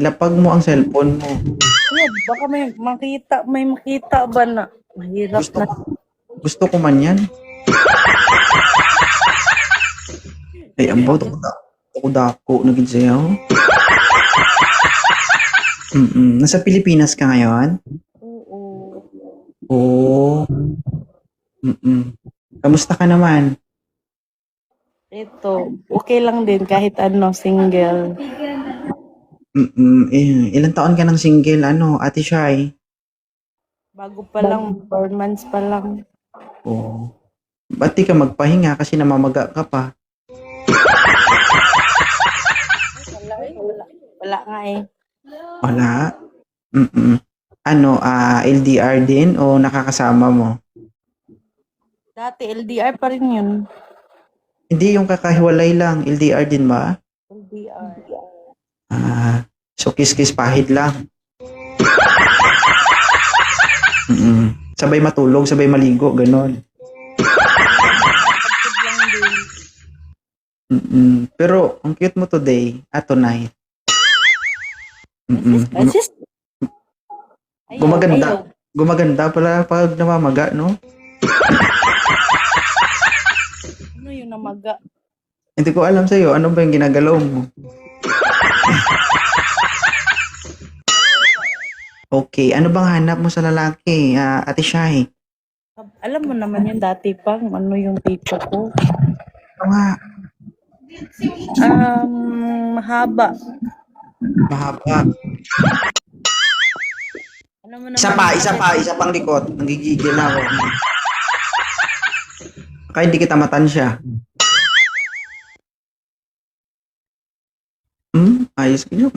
Lapag mo ang cellphone mo. Ayun, baka may makita ba na? Mahirap Gusto, na. gusto ko man yan. Ay, ambaw, ako dako, naging sayo. Nasa Pilipinas ka ngayon? Oo. Oo. Kamusta ka naman? Ito, okay lang din kahit ano, single. Ilang taon ka ng single, Ate Shai? Bago pa lang, 4 months pa lang. Oo. Ba't di ka magpahinga kasi namamaga ka pa? Wala nga eh. Wala. LDR din o nakakasama mo? Dati LDR pa rin yun. Hindi yung kakahiwalay lang, LDR din ba? LDR. So kiss-kiss pahid lang. Sabay matulog, sabay maligo, ganon. Kapag lang din. Pero ang cute mo today, tonight. Assist. Ayaw, Gumaganda. ayaw. Gumaganda pala pag namamaga, no? Ano yung namaga? Hindi ko alam sa'yo, ano ba yung ginagalaw mo? Okay, ano bang hanap mo sa lalaki, Ate Shai? Alam mo naman yung dati pang ano yung tipo ko. Ano nga, Mahaba. mahaba. Ano mo naman? Isa pang likod. Nanggigigil na ako. Kaya hindi kita matansya. Ayos ka niyo.